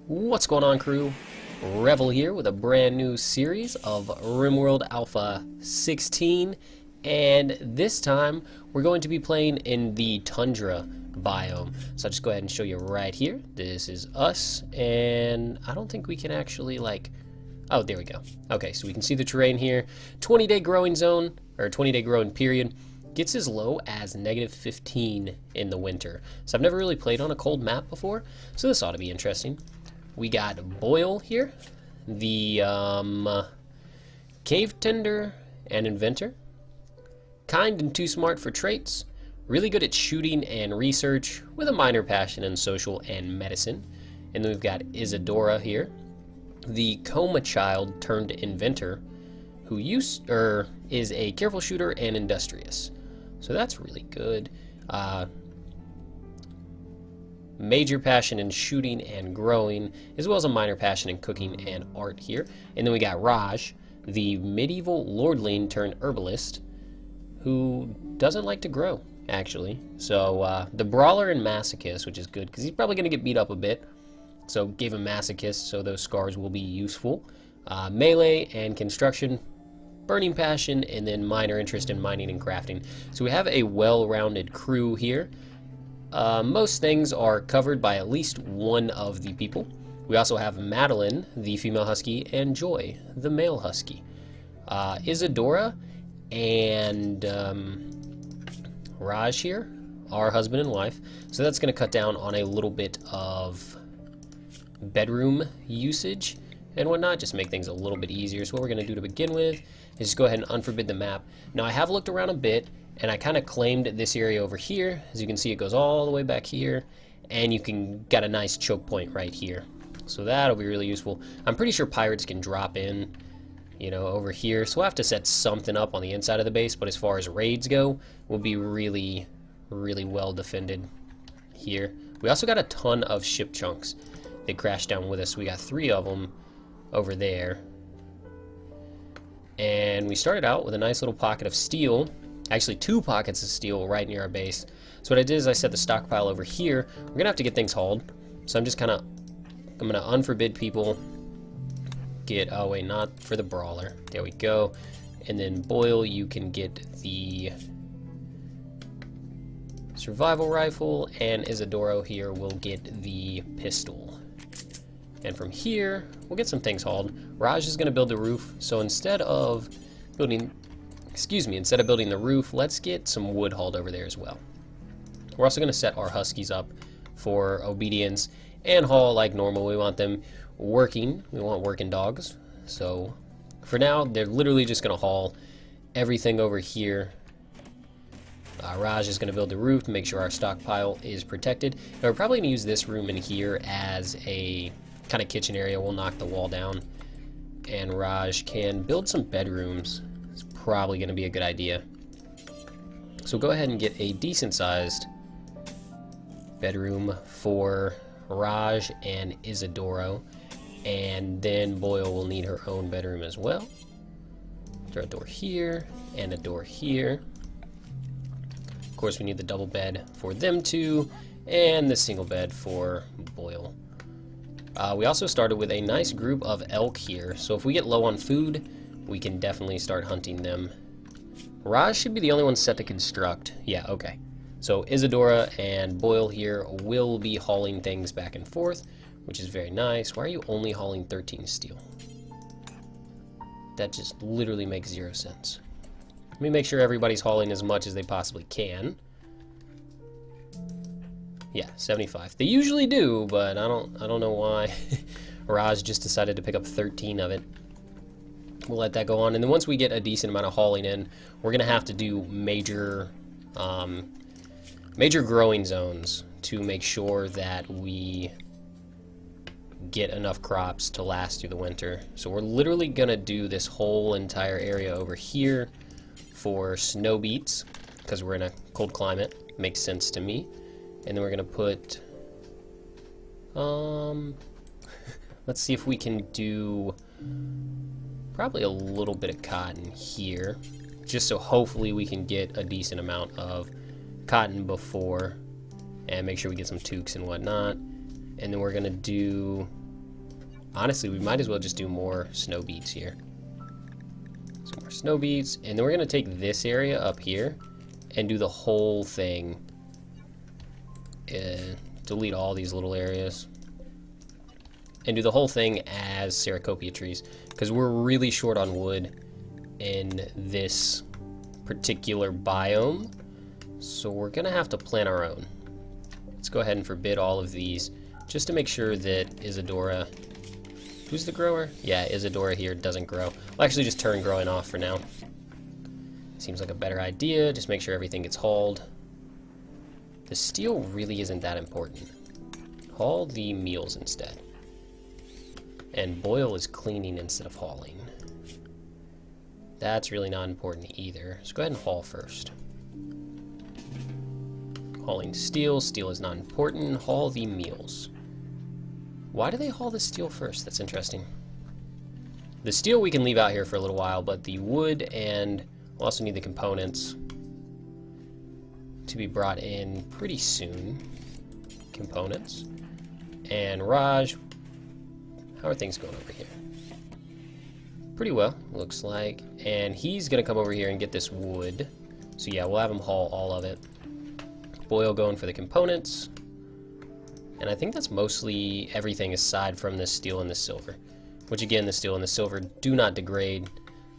What's going on, crew? Revel here with a brand new series of RimWorld Alpha 16, and this time we're going to be playing in the Tundra biome. So I'll just go ahead and show you right here. This is us, and I don't think we can actually oh, there we go. Okay, so we can see the terrain here. 20-day growing zone, or 20-day growing period. Gets as low as -15 in the winter. So I've never really played on a cold map before, so this ought to be interesting. We got Boyle here, the cave tender and inventor. Kind and too smart for traits. Really good at shooting and research, with a minor passion in social and medicine. And then we've got Isadora here, the coma child turned inventor, who is a careful shooter and industrious. So that's really good. Major passion in shooting and growing, as well as a minor passion in cooking and art here. And then we got Raj, the medieval lordling turned herbalist, who doesn't like to grow, actually. So the brawler and masochist, which is good, because he's probably going to get beat up a bit. So gave him masochist, so those scars will be useful. Melee and construction, burning passion, and then minor interest in mining and crafting. So we have a well-rounded crew here. Most things are covered by at least one of the people. We also have Madeline, the female husky, and Joy, the male husky. Isadora and Raj here, our husband and wife. So that's going to cut down on a little bit of bedroom usage and whatnot, just make things a little bit easier. So what we're going to do to begin with is just go ahead and unforbid the map. Now I have looked around a bit, and I kind of claimed this area over here. As you can see, it goes all the way back here, and you can get a nice choke point right here. So that'll be really useful. I'm pretty sure pirates can drop in, you know, over here. So we'll have to set something up on the inside of the base, but as far as raids go, we'll be really, really well defended here. We also got a ton of ship chunks that crashed down with us. We got 3 of them over there. And we started out with a nice little pocket of steel. Actually 2 pockets of steel right near our base. So what I did is I set the stockpile over here. We're gonna have to get things hauled. So I'm gonna unforbid people. Oh wait, not for the brawler. There we go. And then Boyle, you can get the survival rifle, and Isadora here will get the pistol. And from here, we'll get some things hauled. Raj is gonna build the roof. So instead of building the roof, let's get some wood hauled over there as well. We're also going to set our huskies up for obedience and haul like normal. We want them working. We want working dogs. So for now, they're literally just going to haul everything over here. Raj is going to build the roof to make sure our stockpile is protected. Now we're probably going to use this room in here as a kind of kitchen area. We'll knock the wall down, and Raj can build some bedrooms. Probably going to be a good idea. So go ahead and get a decent sized bedroom for Raj and Isadora, and then Boyle will need her own bedroom as well. Throw a door here and a door here. Of course we need the double bed for them two, and the single bed for Boyle. We also started with a nice group of elk here, so if we get low on food, we can definitely start hunting them. Raj should be the only one set to construct. Yeah, okay. So Isadora and Boyle here will be hauling things back and forth, which is very nice. Why are you only hauling 13 steel? That just literally makes 0 sense. Let me make sure everybody's hauling as much as they possibly can. Yeah, 75. They usually do, but I don't know why Raj just decided to pick up 13 of it. We'll let that go on, and then once we get a decent amount of hauling in, we're gonna have to do major growing zones to make sure that we get enough crops to last through the winter. So we're literally gonna do this whole entire area over here for snow beets, because we're in a cold climate. Makes sense to me. And then we're gonna put let's see if we can do probably a little bit of cotton here, just so hopefully we can get a decent amount of cotton before, and make sure we get some toques and whatnot. And then we're gonna do honestly, we might as well just do more snow beets here. Some more snow beets, and then we're gonna take this area up here and do the whole thing. Delete all these little areas. And do the whole thing as Ceracopia trees, because we're really short on wood in this particular biome. So we're gonna have to plant our own. Let's go ahead and forbid all of these, just to make sure that Isadora, who's the grower? Yeah, Isadora here doesn't grow. We'll actually just turn growing off for now. Seems like a better idea. Just make sure everything gets hauled. The steel really isn't that important. Haul the meals instead. And boil is cleaning instead of hauling. That's really not important either. So go ahead and haul first. Hauling steel. Steel is not important. Haul the meals. Why do they haul the steel first? That's interesting. The steel we can leave out here for a little while, but the wood, and we'll also need the components to be brought in pretty soon. Components. And Raj, how are things going over here? Pretty well, looks like. And he's gonna come over here and get this wood. So yeah, we'll have him haul all of it. Boyle going for the components. And I think that's mostly everything aside from this steel and the silver. Which again, the steel and the silver do not degrade,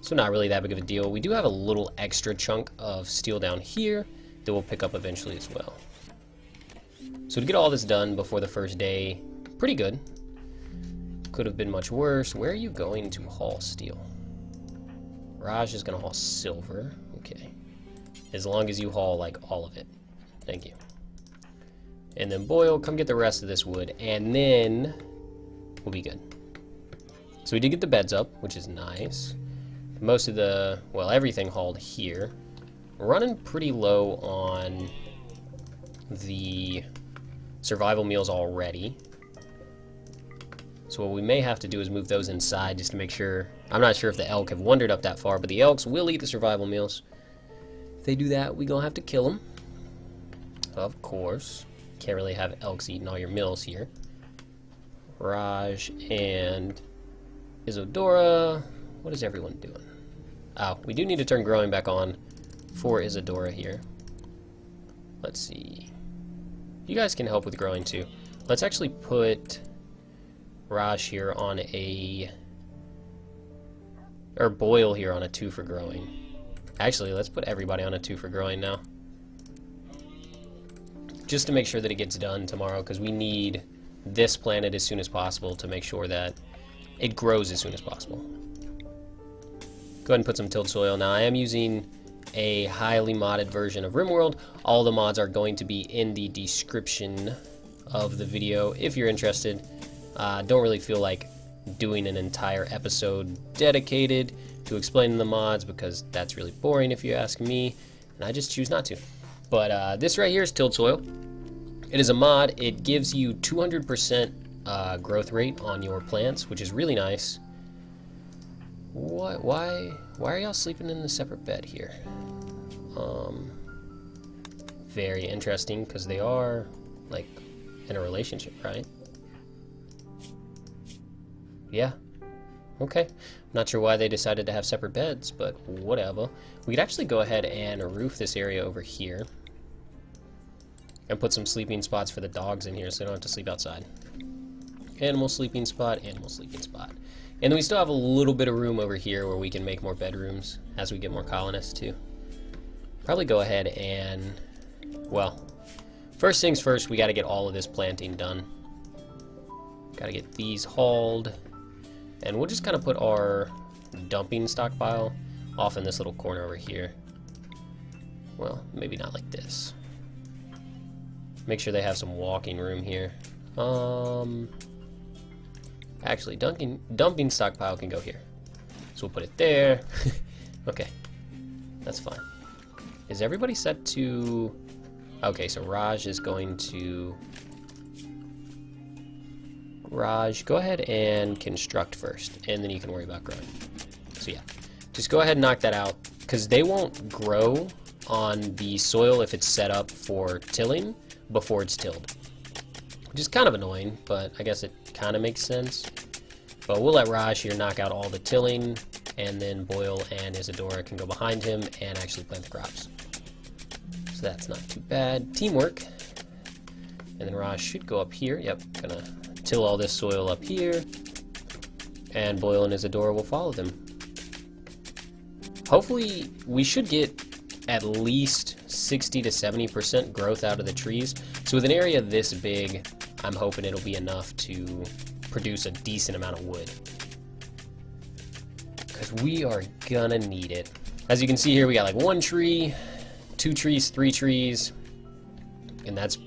so not really that big of a deal. We do have a little extra chunk of steel down here that we'll pick up eventually as well. So to get all this done before the first day, pretty good. Could have been much worse. Where are you going to haul steel? Raj is going to haul silver. Okay. As long as you haul, like, all of it. Thank you. And then Boyle, come get the rest of this wood, and then we'll be good. So we did get the beds up, which is nice. Most of the, well, everything hauled here. We're running pretty low on the survival meals already. So what we may have to do is move those inside just to make sure. I'm not sure if the elk have wandered up that far, but the elks will eat the survival meals. If they do that, we gonna have to kill them. Of course. Can't really have elks eating all your meals here. Raj and Isadora. What is everyone doing? Oh, we do need to turn growing back on for Isadora here. Let's see. You guys can help with growing too. Let's actually put Raj here on a, or Boyle here on a 2 for growing. Actually, let's put everybody on a 2 for growing now. Just to make sure that it gets done tomorrow, because we need this planted as soon as possible to make sure that it grows as soon as possible. Go ahead and put some tilled soil. Now I am using a highly modded version of RimWorld. All the mods are going to be in the description of the video if you're interested. Don't really feel like doing an entire episode dedicated to explaining the mods because that's really boring if you ask me, and I just choose not to. But this right here is tilled soil. It is a mod. It gives you 200% growth rate on your plants, which is really nice. What? Why are y'all sleeping in a separate bed here? Very interesting, because they are like in a relationship, right? Yeah. Okay. Not sure why they decided to have separate beds, but whatever. We could actually go ahead and roof this area over here and put some sleeping spots for the dogs in here so they don't have to sleep outside. Animal sleeping spot, animal sleeping spot. And then we still have a little bit of room over here where we can make more bedrooms as we get more colonists too. Probably go ahead and, well, first things first, we got to get all of this planting done. Got to get these hauled. And we'll just kind of put our dumping stockpile off in this little corner over here. Well, maybe not like this. Make sure they have some walking room here. Actually, dumping stockpile can go here. So we'll put it there. Okay, that's fine. Is everybody set to... Okay, so Raj is going to... Raj, go ahead and construct first, and then you can worry about growing. So yeah, just go ahead and knock that out, because they won't grow on the soil if it's set up for tilling before it's tilled. Which is kind of annoying, but I guess it kind of makes sense. But we'll let Raj here knock out all the tilling, and then Boyle and Isadora can go behind him and actually plant the crops. So that's not too bad. Teamwork. And then Raj should go up here. Yep, gonna till all this soil up here. And Boyle and Isadora will follow them. Hopefully, we should get at least 60 to 70% growth out of the trees. So with an area this big, I'm hoping it'll be enough to produce a decent amount of wood. Because we are gonna need it. As you can see here, we got like 1 tree, 2 trees, 3 trees, and that's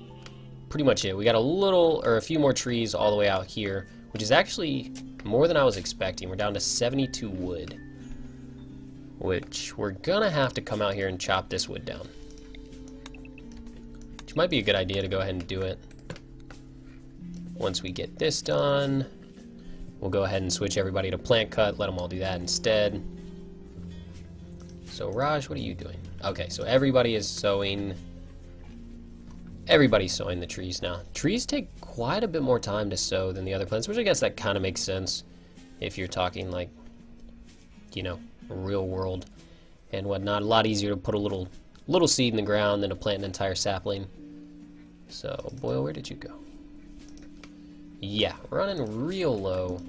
pretty much it. We got a few more trees all the way out here, which is actually more than I was expecting. We're down to 72 wood, which we're gonna have to come out here and chop this wood down. Which might be a good idea to go ahead and do it. Once we get this done, we'll go ahead and switch everybody to plant cut, let them all do that instead. So Raj, what are you doing? Okay, so everybody is sowing. Everybody's sowing the trees now. Trees take quite a bit more time to sow than the other plants, which I guess that kind of makes sense if you're talking like, you know, real world and whatnot. A lot easier to put a little seed in the ground than to plant an entire sapling. So, Boyle, where did you go? Yeah, running real low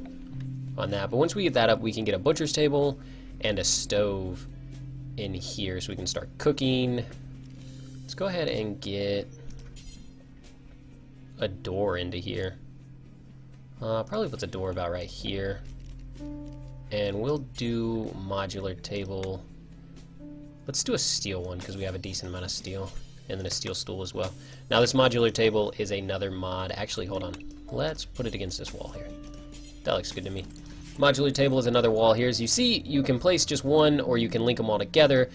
on that. But once we get that up, we can get a butcher's table and a stove in here so we can start cooking. Let's go ahead and get a door into here. Probably puts a door about right here. And we'll do modular table. Let's do a steel one because we have a decent amount of steel. And then a steel stool as well. Now this modular table is another mod. Actually, hold on. Let's put it against this wall here. That looks good to me. Modular table is another wall here. As you see, you can place just one or you can link them all together.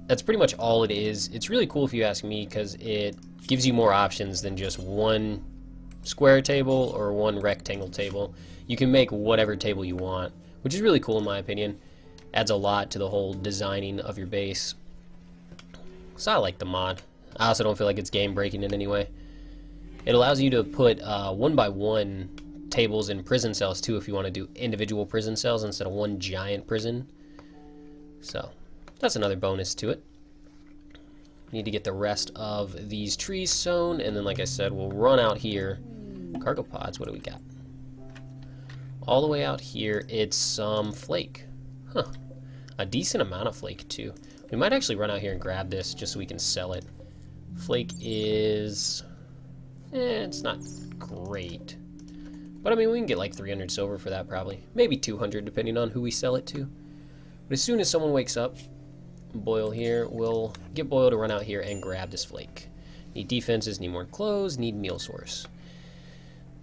That's pretty much all it is. It's really cool if you ask me because it gives you more options than just one square table or one rectangle table. You can make whatever table you want, which is really cool in my opinion. Adds a lot to the whole designing of your base. So I like the mod. I also don't feel like it's game breaking in any way. It allows you to put 1x1 tables in prison cells too if you want to do individual prison cells instead of one giant prison. So that's another bonus to it. Need to get the rest of these trees sown, and then like I said, we'll run out here. Cargo pods, what do we got? All the way out here, it's some flake. Huh. A decent amount of flake too. We might actually run out here and grab this just so we can sell it. Flake is... it's not great. But I mean, we can get like 300 silver for that probably. Maybe 200 depending on who we sell it to. But as soon as someone wakes up, Boyle here, we'll get Boyle to run out here and grab this flake. Need defenses, need more clothes, need meal source.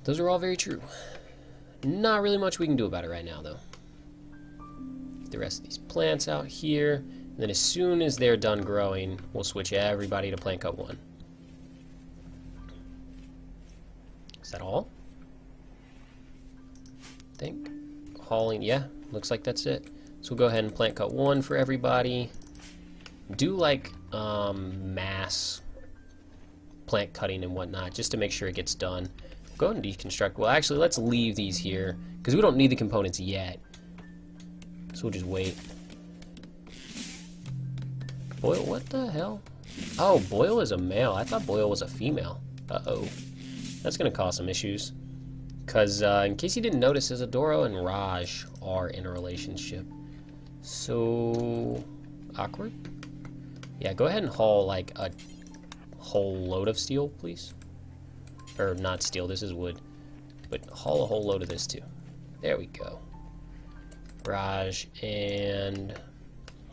Those are all very true. Not really much we can do about it right now though. Get the rest of these plants out here. And then as soon as they're done growing, we'll switch everybody to plant cut 1. Is that all? I think. Hauling, yeah, looks like that's it. So we'll go ahead and plant cut 1 for everybody. Do like mass plant cutting and whatnot, just to make sure it gets done. Go ahead and deconstruct. Well, actually, let's leave these here, because we don't need the components yet. So we'll just wait. Boyle, what the hell? Oh, Boyle is a male. I thought Boyle was a female. Uh-oh. That's going to cause some issues. Because, in case you didn't notice, Isadora and Raj are in a relationship. So... awkward? Yeah, go ahead and haul, like, a whole load of steel, please. Or, not steel, this is wood. But haul a whole load of this, too. There we go. Raj, and...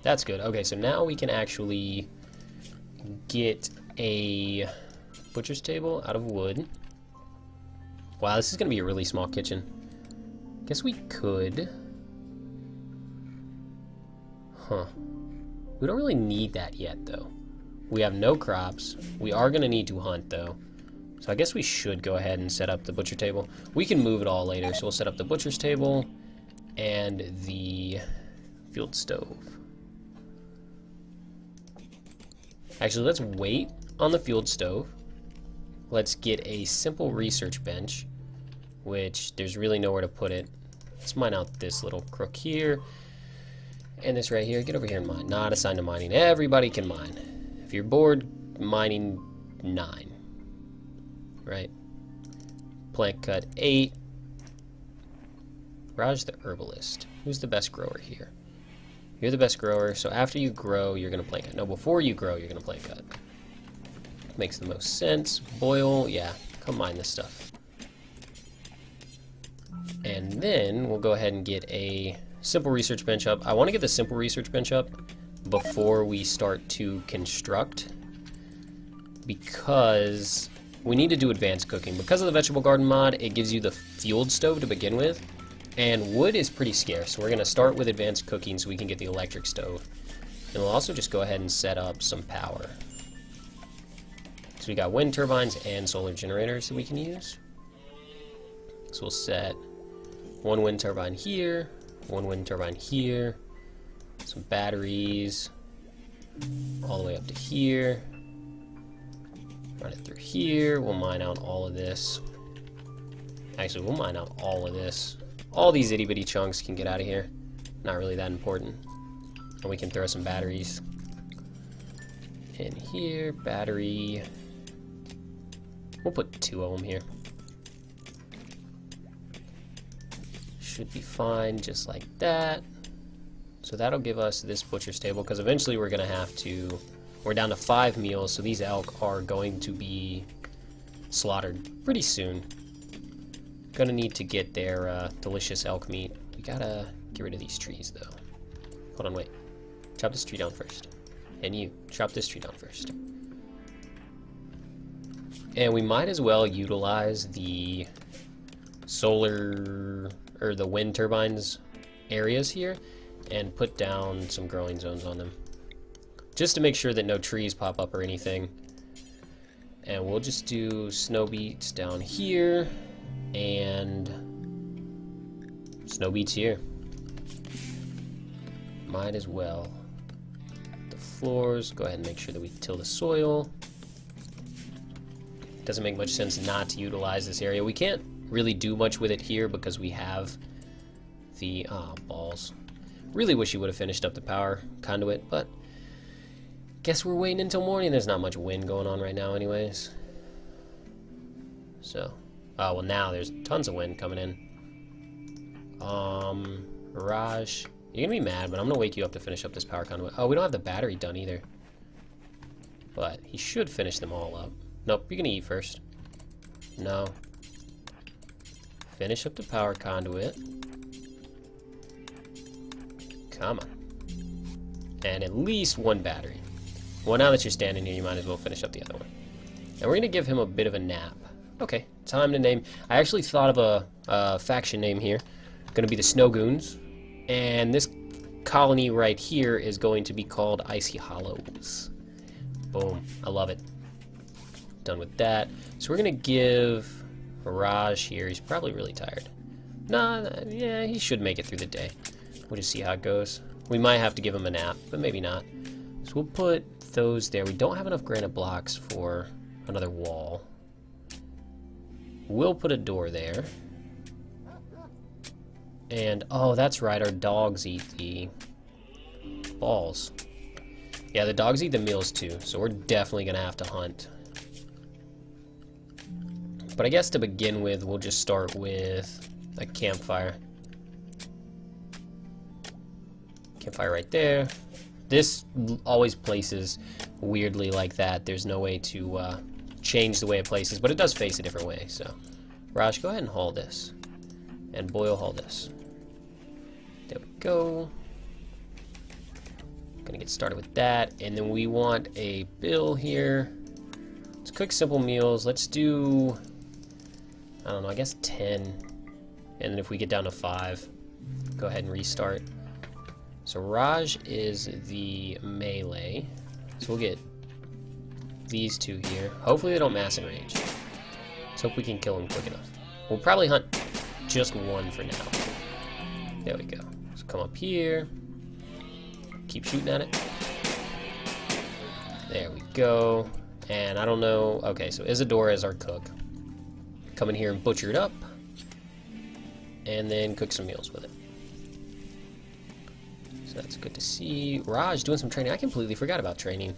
that's good. Okay, so now we can actually get a butcher's table out of wood. Wow, this is going to be a really small kitchen. Guess we could. Huh. We don't really need that yet, though. We have no crops. We are going to need to hunt, though. So I guess we should go ahead and set up the butcher table. We can move it all later, so we'll set up the butcher's table and the field stove. Actually, let's wait on the field stove. Let's get a simple research bench, which there's really nowhere to put it. Let's mine out this little crook here. And this right here. Get over here and mine. Not assigned to mining. Everybody can mine. If you're bored, mining 9. Right? Plant cut 8. Raj the herbalist. Who's the best grower here? You're the best grower, so after you grow, you're going to plant cut. No, before you grow, you're going to plant cut. Makes the most sense. Boil, yeah, come mine this stuff. And then we'll go ahead and get a simple research bench up. I want to get the simple research bench up before we start to construct, because we need to do advanced cooking. Because of the vegetable garden mod, it gives you the fueled stove to begin with. And wood is pretty scarce, so we're going to start with advanced cooking so we can get the electric stove. And we'll also just go ahead and set up some power. So we got wind turbines and solar generators that we can use. So we'll set one wind turbine here, one wind turbine here, some batteries all the way up to here. Run it through here. We'll mine out all of this. Actually, we'll mine out all of this. All these itty bitty chunks can get out of here. Not really that important. And we can throw some batteries in here. Battery. We'll put 2 of them here. Should be fine just like that. So that'll give us this butcher's table, because eventually we're going to have to... We're down to 5 meals, so these elk are going to be slaughtered pretty soon. Gonna need to get their delicious elk meat. We gotta get rid of these trees, though. Hold on, wait. Chop this tree down first. And you, chop this tree down first. And we might as well utilize the solar, or the wind turbines areas here, and put down some growing zones on them. Just to make sure that no trees pop up or anything. And we'll just do snow beets down here. And snow beets here. Might as well. The floors, go ahead and make sure that we till the soil. Doesn't make much sense not to utilize this area. We can't really do much with it here because we have the balls. Really wish you would have finished up the power conduit, but guess we're waiting until morning. There's not much wind going on right now anyways. So oh, well, now there's tons of wind coming in. Raj, you're gonna be mad, but I'm gonna wake you up to finish up this power conduit. Oh, we don't have the battery done either. But he should finish them all up. Nope, you're gonna eat first. No. Finish up the power conduit. Come on. And at least 1 battery. Well, now that you're standing here, you might as well finish up the other one. And we're gonna give him a bit of a nap. Okay, time to name. I actually thought of a faction name here. Going to be the Snow Goons. And this colony right here is going to be called Icy Hollows. Boom. I love it. Done with that. So we're going to give Raj here. He's probably really tired. Nah, yeah, he should make it through the day. We'll just see how it goes. We might have to give him a nap, but maybe not. So we'll put those there. We don't have enough granite blocks for another wall. We'll put a door there. And, oh, that's right, our dogs eat the balls. Yeah, the dogs eat the meals too, so we're definitely going to have to hunt. But I guess to begin with, we'll just start with a campfire. Campfire right there. This always places weirdly like that. There's no way to change the way it places, but it does face a different way. So Raj, go ahead and haul this, and Boyle, haul this. There we go. Gonna get started with that, and then we want a bill here. Let's cook simple meals. Let's do, I don't know, I guess 10, and then if we get down to 5, go ahead and restart. So Raj is the melee, so we'll get these 2 here. Hopefully they don't mass enrage. Let's hope we can kill them quick enough. We'll probably hunt just 1 for now. There we go. So come up here. Keep shooting at it. There we go. And I don't know. Okay, so Isadora is our cook. Come in here and butcher it up. and then cook some meals with it. So that's good to see. Raj doing some training. I completely forgot about training.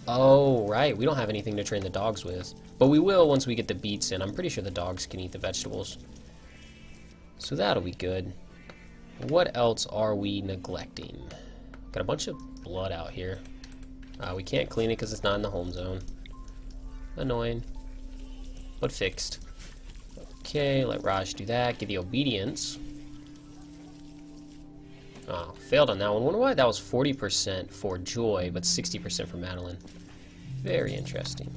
Oh, right. We don't have anything to train the dogs with. But we will once we get the beets in. I'm pretty sure the dogs can eat the vegetables. So that'll be good. What else are we neglecting? Got a bunch of blood out here. We can't clean it because it's not in the home zone. Annoying. But fixed. Okay, let Raj do that. Get the obedience. Oh, failed on that one. Wonder why that was 40% for Joy, but 60% for Madeline. Very interesting.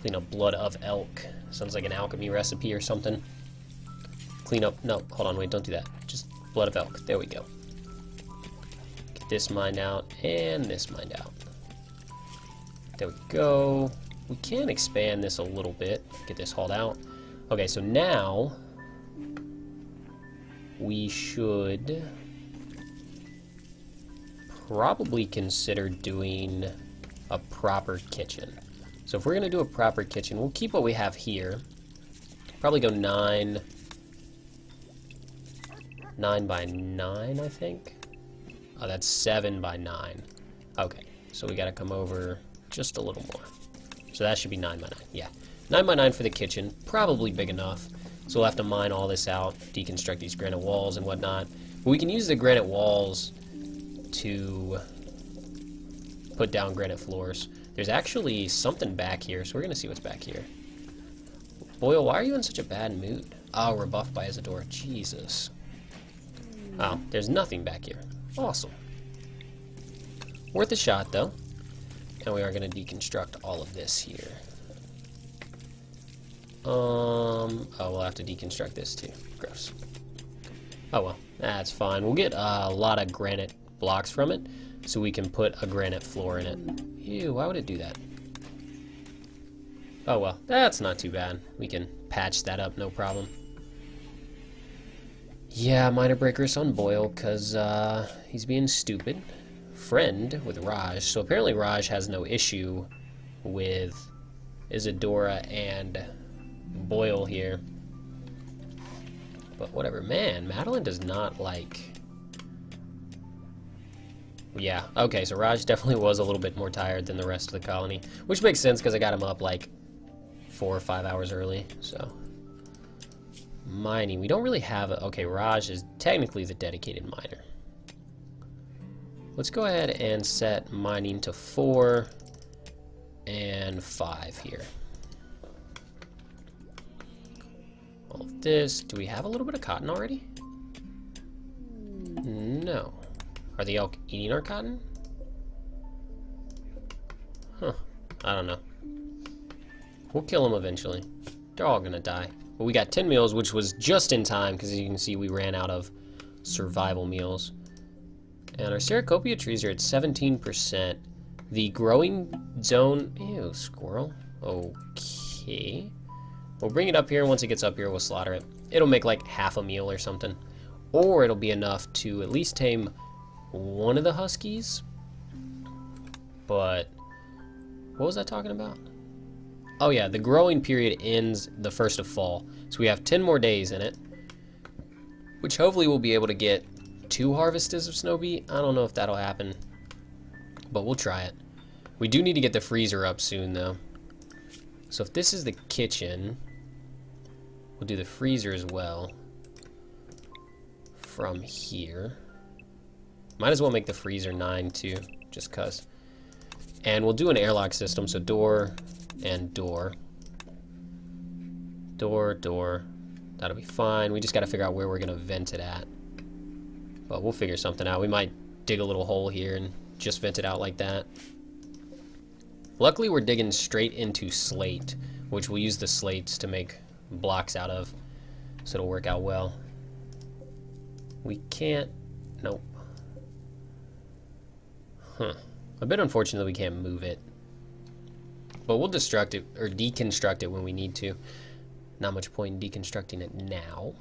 Clean up blood of elk. Sounds like an alchemy recipe or something. Clean up. No, hold on, wait, don't do that. Just blood of elk. There we go. Get this mined out and this mined out. There we go. We can expand this a little bit. Get this hauled out. Okay, so now we should probably consider doing a proper kitchen. So if we're gonna do a proper kitchen, we'll keep what we have here. Probably go 9 by 9, I think. Oh, that's 7 by 9. Okay, so we gotta come over just a little more. So that should be 9 by 9, yeah. 9 by 9 for the kitchen, probably big enough. So we'll have to mine all this out, deconstruct these granite walls and whatnot. But we can use the granite walls to put down granite floors. There's actually something back here, so we're gonna see what's back here. Boyle, why are you in such a bad mood? Oh, we're buffed by Isadora, Jesus. Oh, there's nothing back here. Awesome. Worth a shot, though. And we are gonna deconstruct all of this here. Oh, we'll have to deconstruct this too. Gross. Oh well, that's fine. We'll get a lot of granite blocks from it, so we can put a granite floor in it. Ew, why would it do that? Oh well, that's not too bad. We can patch that up, no problem. Yeah, minor breakers on Boyle, because he's being stupid. Friend with Raj, so apparently Raj has no issue with Isadora and Boyle here. But whatever, man, Madeline does not like... Yeah, okay, so Raj definitely was a little bit more tired than the rest of the colony, which makes sense because I got him up like 4 or 5 hours early, so... Mining, we don't really have a... Okay, Raj is technically the dedicated miner. Let's go ahead and set mining to 4 and 5 here. All of this. Do we have a little bit of cotton already? No. Are the elk eating our cotton? Huh. I don't know. We'll kill them eventually. They're all gonna die. But we got 10 meals, which was just in time, because as you can see, we ran out of survival meals. And our Ceracopia trees are at 17%. The growing zone... Ew, squirrel. Okay. We'll bring it up here, and once it gets up here, we'll slaughter it. It'll make like half a meal or something. Or it'll be enough to at least tame one of the huskies. But... what was I talking about? Oh yeah, the growing period ends the 1st of fall. So we have 10 more days in it. Which hopefully we'll be able to get 2 harvests of snow beet. I don't know if that'll happen. But we'll try it. We do need to get the freezer up soon though. So if this is the kitchen, we'll do the freezer as well. From here. Might as well make the freezer 9 too, just cuz. And we'll do an airlock system, so door and door. Door, door. That'll be fine. We just gotta figure out where we're gonna vent it at. But we'll figure something out. We might dig a little hole here and just vent it out like that. Luckily, we're digging straight into slate, which we'll use the slates to make blocks out of, so it'll work out well. We can't... Nope. Huh. A bit unfortunate that we can't move it. But we'll destruct it, or deconstruct it when we need to. Not much point in deconstructing it now.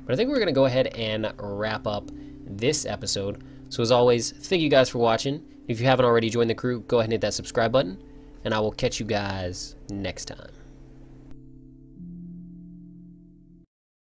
But I think we're going to go ahead and wrap up this episode. So as always, thank you guys for watching. If you haven't already joined the crew, go ahead and hit that subscribe button. And I will catch you guys next time.